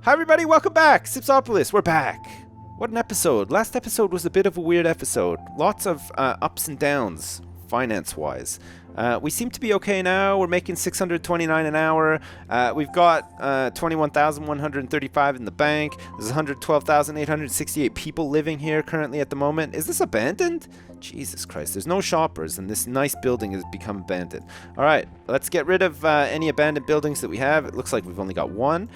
Hi everybody, welcome back! Sipsopolis, we're back! What an episode. Last episode was a bit of a weird episode. Lots of ups and downs, finance-wise. We seem to be okay now. We're making $629 an hour. We've got 21,135 in the bank. There's 112,868 people living here currently at the moment. Is this abandoned? Jesus Christ, there's no shoppers, and this nice building has become abandoned. Alright, let's get rid of any abandoned buildings that we have. It looks like we've only got one.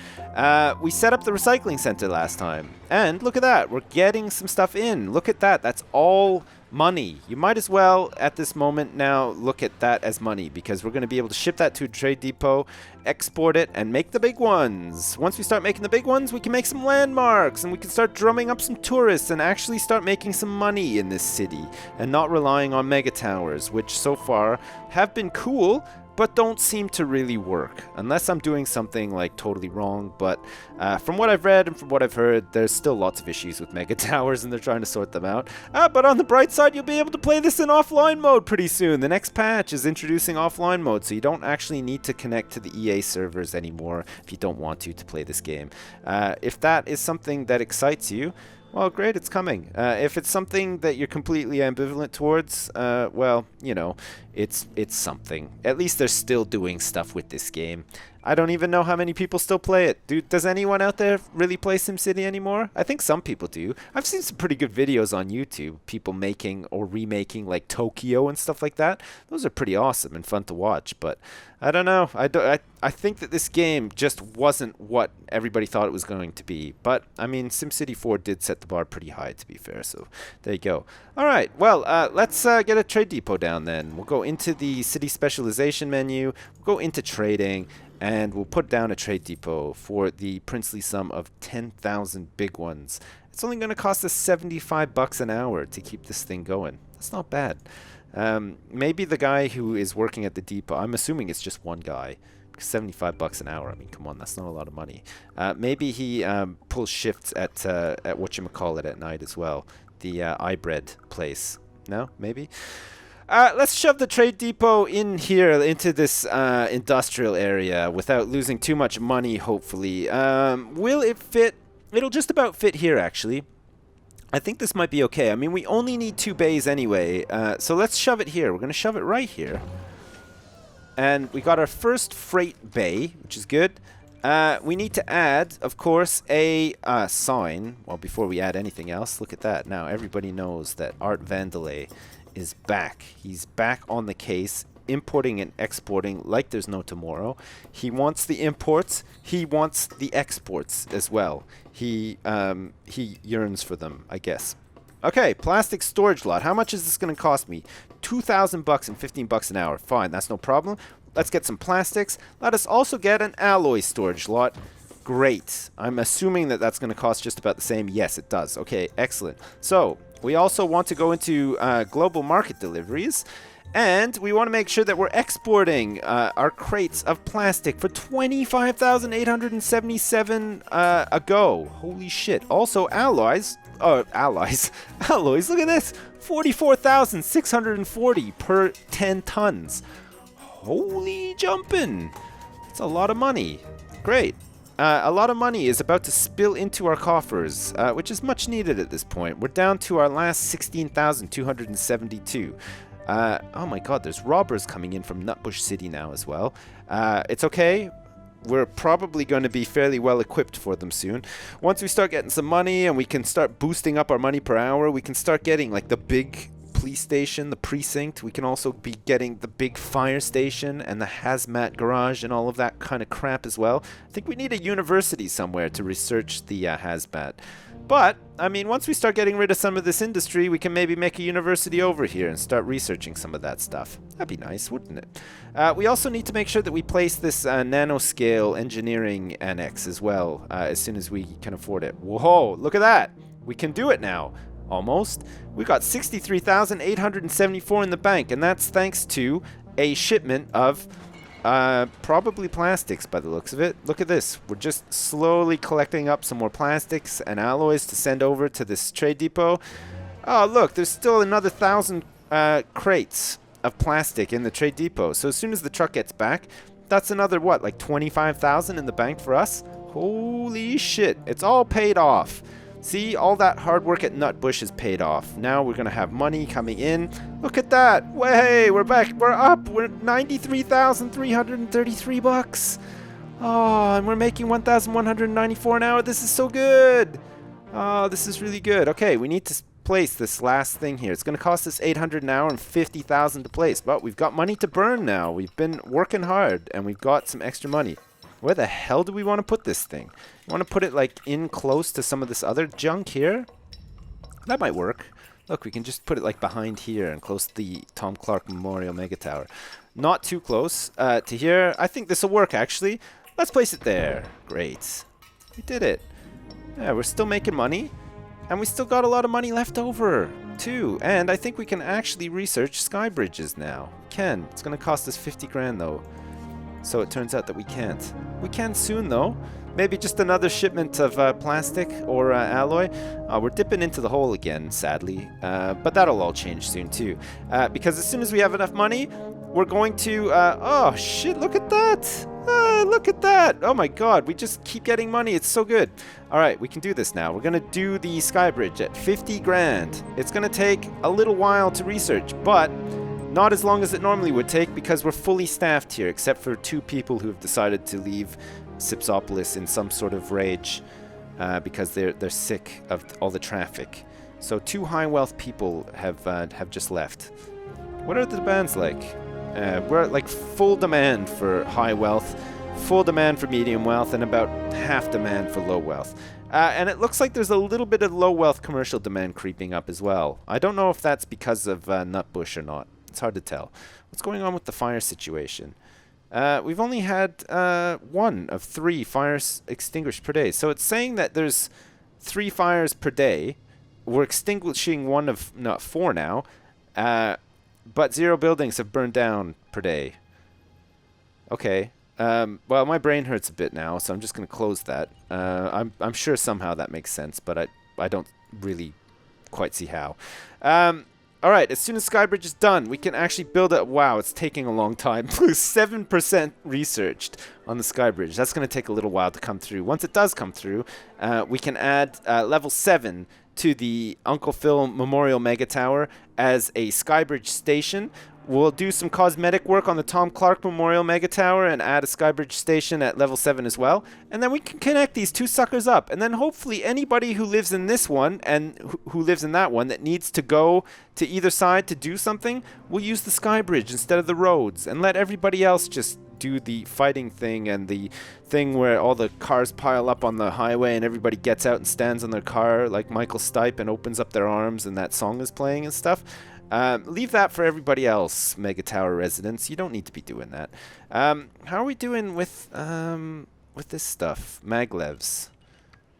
We set up the recycling center last time, and look at that. We're getting some stuff in. Look at that. That's all money. You might as well, at this moment now, look at that as money, because we're going to be able to ship that to a trade depot, export it, and make the big ones. Once we start making the big ones, we can make some landmarks, and we can start drumming up some tourists and actually start making some money in this city, and not relying on mega towers, which so far have been cool, but don't seem to really work, unless I'm doing something like totally wrong. But from what I've read and from what I've heard, there's still lots of issues with mega towers, and they're trying to sort them out. But on the bright side, you'll be able to play this in offline mode pretty soon. The next patch is introducing offline mode, so you don't actually need to connect to the EA servers anymore if you don't want to play this game. If that is something that excites you, well, great, it's coming. If it's something that you're completely ambivalent towards, well, you know, it's something. At least they're still doing stuff with this game. I don't even know how many people still play it. Does anyone out there really play SimCity anymore? I think some people do. I've seen some pretty good videos on YouTube, people making or remaking like Tokyo and stuff like that. Those are pretty awesome and fun to watch, but I don't know. I think that this game just wasn't what everybody thought it was going to be. But, I mean, SimCity 4 did set the bar pretty high, to be fair, so there you go. All right, well, let's get a trade depot down then. We'll go into the city specialization menu, we'll go into trading, and we'll put down a trade depot for the princely sum of 10,000 big ones. It's only going to cost us 75 bucks an hour to keep this thing going. That's not bad. Maybe the guy who is working at the depot, I'm assuming it's just one guy, 75 bucks an hour. I mean, come on, that's not a lot of money. Maybe he pulls shifts at whatchamacallit at night as well. The iBread place. No? Maybe? Let's shove the trade depot in here into this industrial area without losing too much money, hopefully. Will it fit? It'll just about fit here, actually. I think this might be okay. I mean, we only need 2 bays anyway, so let's shove it here. We're going to shove it right here. And we got our first freight bay, which is good. We need to add, of course, a sign. Well, before we add anything else, look at that. Now, everybody knows that Art Vandelay is back. He's back on the case, importing and exporting like there's no tomorrow. He wants the imports. He wants the exports as well. He yearns for them, I guess. Okay, plastic storage lot. How much is this going to cost me? 2,000 bucks and 15 bucks an hour. Fine, that's no problem. Let's get some plastics. Let us also get an alloy storage lot. Great. I'm assuming that that's going to cost just about the same. Yes, it does. Okay, excellent. So, we also want to go into global market deliveries. And we want to make sure that we're exporting our crates of plastic for 25,877 a go. Holy shit. Also, alloys. Alloys. Look at this. 44,640 per 10 tons. Holy jumping. That's a lot of money. Great. A lot of money is about to spill into our coffers, which is much needed at this point. We're down to our last 16,272. Oh my god, there's robbers coming in from Nutbush City now as well. It's okay. We're probably going to be fairly well equipped for them soon. Once we start getting some money and we can start boosting up our money per hour, we can start getting like the big police station, the precinct. We can also be getting the big fire station and the hazmat garage and all of that kind of crap as well. I think we need a university somewhere to research the hazmat. But, I mean, once we start getting rid of some of this industry, we can maybe make a university over here and start researching some of that stuff. That'd be nice, wouldn't it? We also need to make sure that we place this nanoscale engineering annex as well, as soon as we can afford it. Whoa, look at that! We can do it now. Almost. We got 63,874 in the bank, and that's thanks to a shipment of probably plastics by the looks of it. Look at this. We're just slowly collecting up some more plastics and alloys to send over to this trade depot. Oh, look, there's still another 1,000 crates of plastic in the trade depot. So as soon as the truck gets back, that's another, what, like 25,000 in the bank for us? Holy shit. It's all paid off. See, all that hard work at Nutbush is paid off. Now we're going to have money coming in. Look at that. Way, we're back. We're up. We're 93,333 bucks. Oh, and we're making 1,194 an hour. This is so good. Oh, this is really good. Okay, we need to place this last thing here. It's going to cost us 800 an hour and 50,000 to place. But we've got money to burn now. We've been working hard and we've got some extra money. Where the hell do we want to put this thing? You want to put it like in close to some of this other junk here? That might work. Look, we can just put it like behind here and close to the Tom Clark Memorial Mega Tower. Not too close to here. I think this will work actually. Let's place it there. Great. We did it. Yeah, we're still making money. And we still got a lot of money left over too. And I think we can actually research sky bridges now. Can. It's going to cost us 50 grand though. So it turns out that we can't. We can soon though. Maybe just another shipment of plastic or alloy. We're dipping into the hole again, sadly. But that'll all change soon too. Because as soon as we have enough money, we're going to... oh shit, look at that! Look at that! Oh my god, we just keep getting money. It's so good. Alright, we can do this now. We're going to do the sky bridge at 50 grand. It's going to take a little while to research, but... not as long as it normally would take because we're fully staffed here, except for 2 people who have decided to leave Sipsopolis in some sort of rage because they're sick of all the traffic. So 2 high wealth people have just left. What are the demands like? We're at like full demand for high wealth, full demand for medium wealth, and about half demand for low wealth. And it looks like there's a little bit of low wealth commercial demand creeping up as well. I don't know if that's because of Nutbush or not. It's hard to tell. What's going on with the fire situation? We've only had 1 of 3 fires extinguished per day. So it's saying that there's 3 fires per day. We're extinguishing 1 of 4 now. But 0 buildings have burned down per day. Okay. Well, my brain hurts a bit now, so I'm just going to close that. I'm sure somehow that makes sense, but I don't really quite see how. Alright, as soon as Skybridge is done, we can actually build it. Wow, it's taking a long time. 7% researched on the Skybridge. That's going to take a little while to come through. Once it does come through, we can add level 7 to the Uncle Phil Memorial Mega Tower as a Skybridge station. We'll do some cosmetic work on the Tom Clark Memorial Mega Tower and add a Skybridge station at level 7 as well. And then we can connect these 2 suckers up. And then hopefully anybody who lives in this one and who lives in that one that needs to go to either side to do something will use the Skybridge instead of the roads and let everybody else just do the fighting thing and the thing where all the cars pile up on the highway and everybody gets out and stands on their car like Michael Stipe and opens up their arms and that song is playing and stuff. Leave that for everybody else, Mega Tower residents. You don't need to be doing that. How are we doing with this stuff? Maglevs.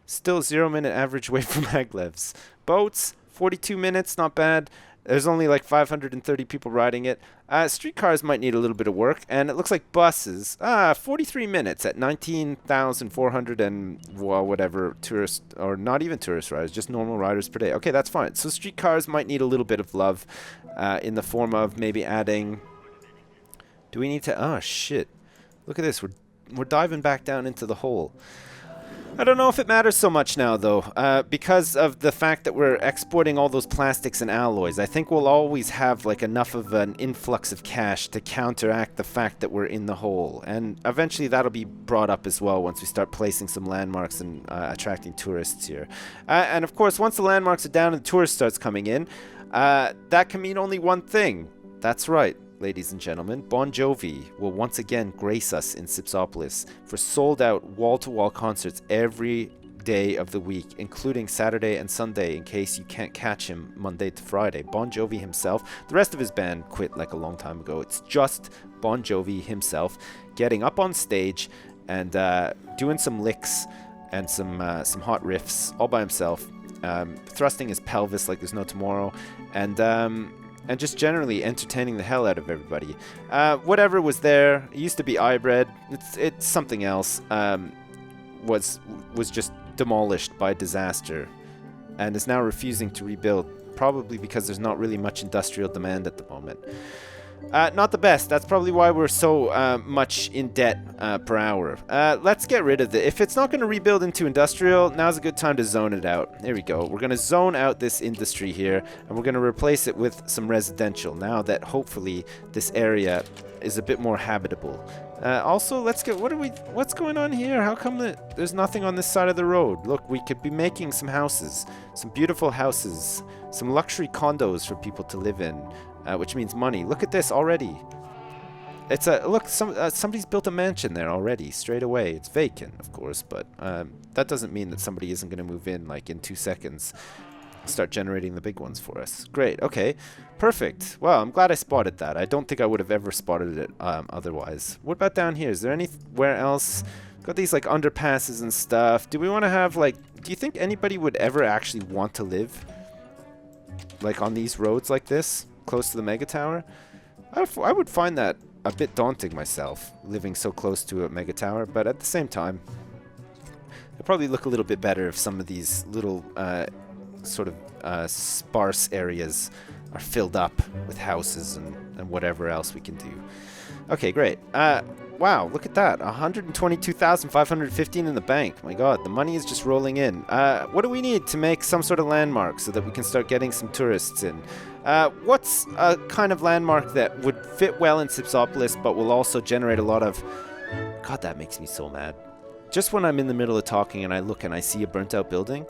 Still 0-minute average wait for maglevs. Boats, 42 minutes, not bad. There's only like 530 people riding it. Streetcars might need a little bit of work. And it looks like buses. 43 minutes at 19,400 and, well, whatever, tourist, or not even tourist riders, just normal riders per day. Okay, that's fine. So streetcars might need a little bit of love in the form of maybe adding... Do we need to... Oh, shit. Look at this. We're diving back down into the hole. I don't know if it matters so much now, though, because of the fact that we're exporting all those plastics and alloys. I think we'll always have like enough of an influx of cash to counteract the fact that we're in the hole. And eventually that'll be brought up as well once we start placing some landmarks and attracting tourists here. And of course, once the landmarks are down and the tourist starts coming in, that can mean only one thing. That's right. Ladies and gentlemen, Bon Jovi will once again grace us in Sipsopolis for sold-out wall-to-wall concerts every day of the week, including Saturday and Sunday in case you can't catch him Monday to Friday. Bon Jovi himself, the rest of his band quit like a long time ago. It's just Bon Jovi himself getting up on stage and doing some licks and some hot riffs all by himself, thrusting his pelvis like there's no tomorrow, and just generally entertaining the hell out of everybody. Whatever was there, it used to be iBread. It's something else. Was just demolished by disaster, and is now refusing to rebuild. Probably because there's not really much industrial demand at the moment. Not the best. That's probably why we're so much in debt per hour. Let's get rid of it. If it's not going to rebuild into industrial, now's a good time to zone it out. There we go. We're going to zone out this industry here, and we're going to replace it with some residential now that hopefully this area is a bit more habitable. Also, let's get... What's going on here? How come there's nothing on this side of the road? Look, we could be making some houses. Some beautiful houses. Some luxury condos for people to live in. Which means money. Look at this already. It's a look. Somebody's built a mansion there already, straight away. It's vacant, of course, but that doesn't mean that somebody isn't going to move in like in 2 seconds. Start generating the big ones for us. Great. Okay. Perfect. Well, I'm glad I spotted that. I don't think I would have ever spotted it otherwise. What about down here? Is there anywhere else? Got these like underpasses and stuff. Do we want to have like? Do you think anybody would ever actually want to live like on these roads like this? Close to the mega tower? I would find that a bit daunting myself, living so close to a mega tower, but at the same time, it'd probably look a little bit better if some of these little sort of sparse areas are filled up with houses and whatever else we can do. Okay, great. Wow, look at that. 122,515 in the bank. My god, the money is just rolling in. What do we need to make some sort of landmark so that we can start getting some tourists in? What's a kind of landmark that would fit well in Sipsopolis but will also generate a lot of... God, that makes me so mad. Just when I'm in the middle of talking and I look and I see a burnt out building,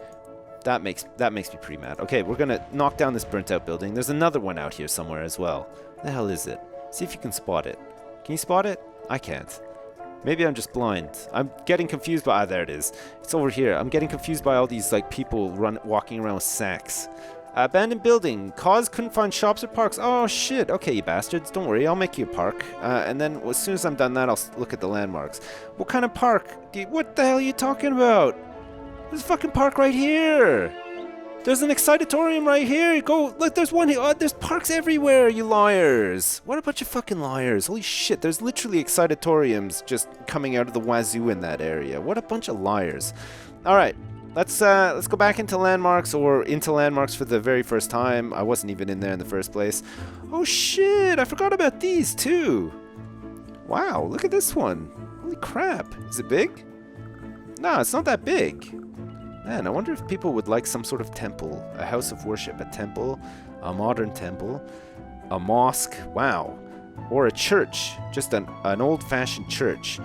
that makes me pretty mad. Okay, we're gonna knock down this burnt out building. There's another one out here somewhere as well. The hell is it? See if you can spot it. Can you spot it? I can't. Maybe I'm just blind. I'm getting confused by... Ah, there it is. It's over here. I'm getting confused by all these like people walking around with sacks. Abandoned building. Cause couldn't find shops or parks. Oh shit. Okay, you bastards. Don't worry. I'll make you a park. And then as soon as I'm done that, I'll look at the landmarks. What kind of park? What the hell are you talking about? There's a fucking park right here. There's an excitatorium right here. Go, look, there's one here. Oh, there's parks everywhere, you liars. What a bunch of fucking liars. Holy shit, there's literally excitatoriums just coming out of the wazoo in that area. What a bunch of liars. All right, let's go back into landmarks, or into landmarks for the very first time. I wasn't even in there in the first place. Oh shit, I forgot about these too. Wow, look at this one. Holy crap. Is it big? No, it's not that big. Man, I wonder if people would like some sort of temple, a house of worship, a temple, a modern temple, a mosque, wow, or a church, just an old-fashioned church.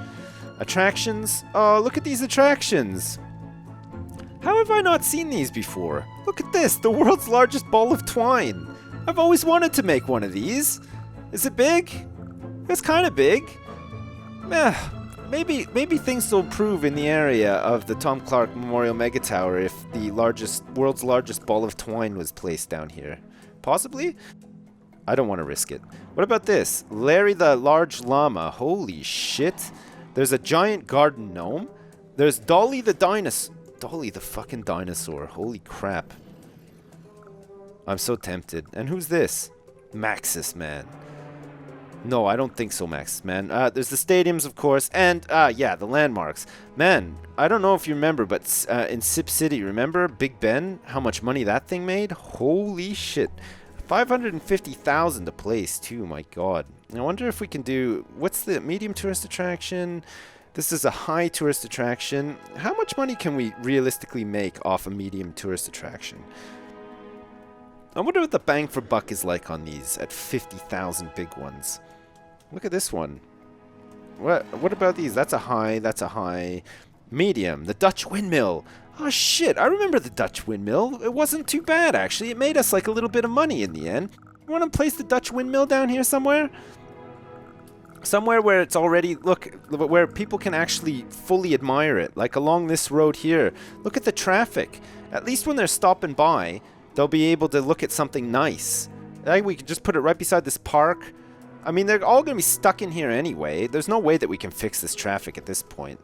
Attractions? Oh, look at these attractions. How have I not seen these before? Look at this, the world's largest ball of twine. I've always wanted to make one of these. Is it big? It's kind of big. Maybe things will improve in the area of the Tom Clark Memorial Mega Tower if the world's largest ball of twine was placed down here. Possibly? I don't want to risk it. What about this? Larry the Large Llama. Holy shit. There's a giant garden gnome. There's Dolly the dinosaur. Dolly the fucking dinosaur. Holy crap. I'm so tempted. And who's this? Maxis, man. No, I don't think so, Max, man. There's the stadiums, of course, and, yeah, the landmarks. Man, I don't know if you remember, but in Sipcity, remember Big Ben? How much money that thing made? Holy shit. 550,000 a place, too, my god. I wonder if we can do... What's the medium tourist attraction? This is a high tourist attraction. How much money can we realistically make off a medium tourist attraction? I wonder what the bang for buck is like on these at 50,000 big ones. Look at this one. What about these? That's a high. That's a high. Medium. The Dutch windmill. Oh shit, I remember the Dutch windmill. It wasn't too bad, actually. It made us like a little bit of money in the end. You want to place the Dutch windmill down here somewhere? Somewhere where it's already, look, where people can actually fully admire it. Like along this road here. Look at the traffic. At least when they're stopping by, they'll be able to look at something nice. I think we could just put it right beside this park. I mean, they're all going to be stuck in here anyway. There's no way that we can fix this traffic at this point.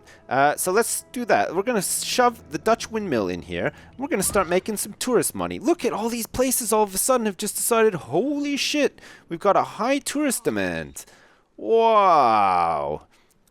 So let's do that. We're going to shove the Dutch windmill in here. We're going to start making some tourist money. Look at all these places all of a sudden have just decided, holy shit, we've got a high tourist demand. Wow.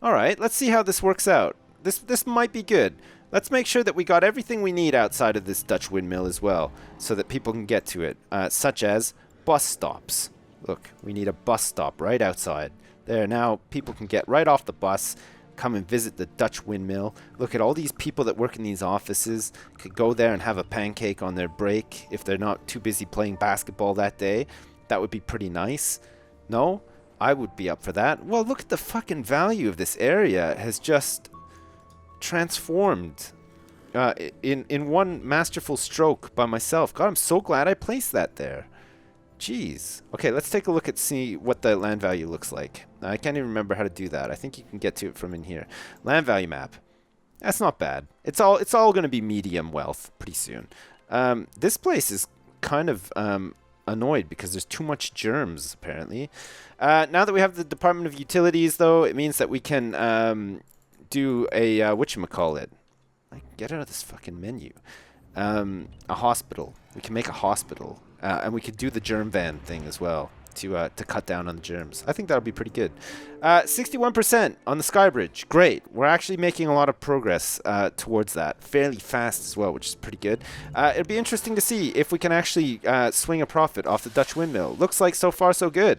All right, let's see how this works out. This might be good. Let's make sure that we got everything we need outside of this Dutch windmill as well, so that people can get to it, such as bus stops. Look, we need a bus stop right outside. There, now people can get right off the bus, come and visit the Dutch windmill. Look at all these people that work in these offices. Could go there and have a pancake on their break if they're not too busy playing basketball that day. That would be pretty nice. No? I would be up for that. Well, look at the fucking value of this area. It has just transformed in one masterful stroke by myself. God, I'm so glad I placed that there. Jeez. Okay, let's take a look at see what the land value looks like. I can't even remember how to do that. I think you can get to it from in here. Land value map. That's not bad. It's all going to be medium wealth pretty soon. This place is kind of annoyed because there's too much germs apparently. Now that we have the Department of Utilities, though, it means that we can do a whatchamacallit. Like, get out of this fucking menu. A hospital. We can make a hospital. And we could do the germ van thing as well to cut down on the germs. I think that'll be pretty good. 61% on the Sky Bridge. Great. We're actually making a lot of progress towards that. Fairly fast as well, which is pretty good. It'll be interesting to see if we can actually swing a profit off the Dutch windmill. Looks like so far so good.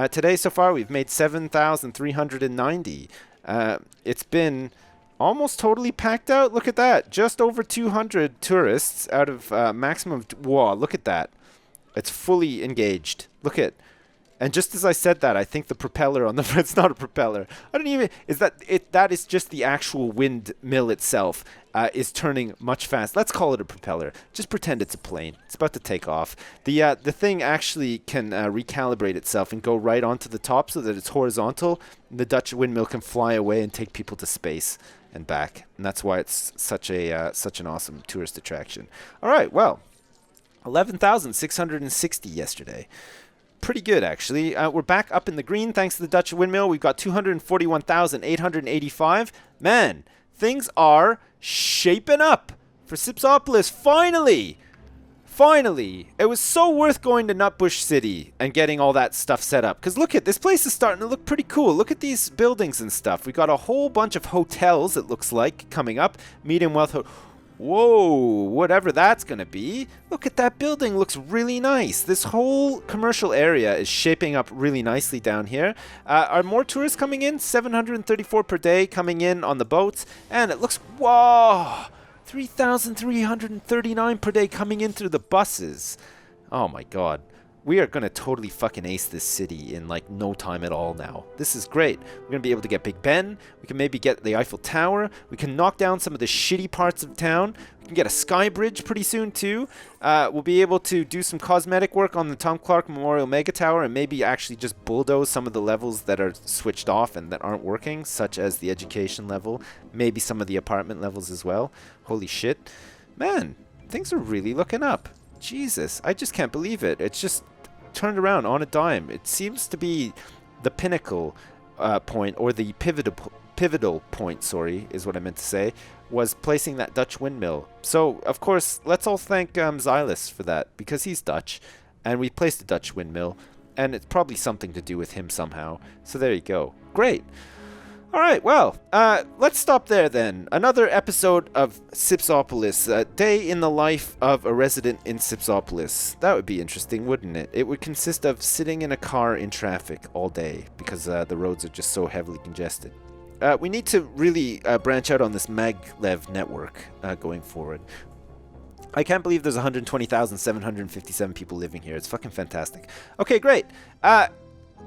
Today so far we've made 7,390. It's been almost totally packed out. Look at that. Just over 200 tourists out of maximum. Whoa, look at that. It's fully engaged. Look at, and just as I said that, I think the propeller on the it's not a propeller. I don't even is that it. That is just the actual windmill itself is turning much fast. Let's call it a propeller. Just pretend it's a plane. It's about to take off. The thing actually can recalibrate itself and go right onto the top so that it's horizontal. The Dutch windmill can fly away and take people to space and back, and that's why it's such an awesome tourist attraction. All right, well. 11,660 yesterday. Pretty good, actually. We're back up in the green thanks to the Dutch windmill. We've got 241,885. Man, things are shaping up for Sipsopolis. Finally! Finally! It was so worth going to Nutbush City and getting all that stuff set up. Because look at, this place is starting to look pretty cool. Look at these buildings and stuff. We got a whole bunch of hotels, it looks like, coming up. Medium wealth Whoa, whatever that's going to be. Look at that building. Looks really nice. This whole commercial area is shaping up really nicely down here. Are more tourists coming in? 734 per day coming in on the boats. And it looks, whoa, 3,339 per day coming in through the buses. Oh my God. We are going to totally fucking ace this city in like no time at all now. This is great. We're going to be able to get Big Ben. We can maybe get the Eiffel Tower. We can knock down some of the shitty parts of town. We can get a sky bridge pretty soon too. We'll be able to do some cosmetic work on the Tom Clark Memorial Mega Tower and maybe actually just bulldoze some of the levels that are switched off and that aren't working, such as the education level, maybe some of the apartment levels as well. Holy shit. Man, things are really looking up. Jesus, I just can't believe it. It's just turned around on a dime. It seems to be the pinnacle point, or the pivotal point, sorry, is what I meant to say, was placing that Dutch windmill. So, of course, let's all thank Xylus for that, because he's Dutch, and we placed a Dutch windmill, and it's probably something to do with him somehow. So there you go. Great. All right, well, let's stop there then. Another episode of Sipsopolis, a day in the life of a resident in Sipsopolis. That would be interesting, wouldn't it? It would consist of sitting in a car in traffic all day because the roads are just so heavily congested. We need to really branch out on this maglev network going forward. I can't believe there's 120,757 people living here. It's fucking fantastic. Okay, great.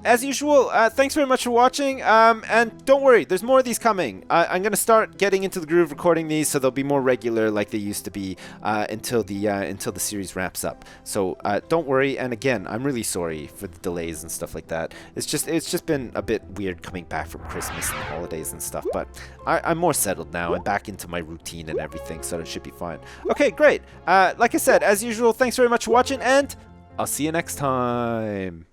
As usual, thanks very much for watching, and don't worry, there's more of these coming. I'm going to start getting into the groove recording these, so they'll be more regular like they used to be until the series wraps up. So don't worry, and again, I'm really sorry for the delays and stuff like that. It's just been a bit weird coming back from Christmas and holidays and stuff, but I'm more settled now and back into my routine and everything, so it should be fine. Okay, great. Like I said, as usual, thanks very much for watching, and I'll see you next time.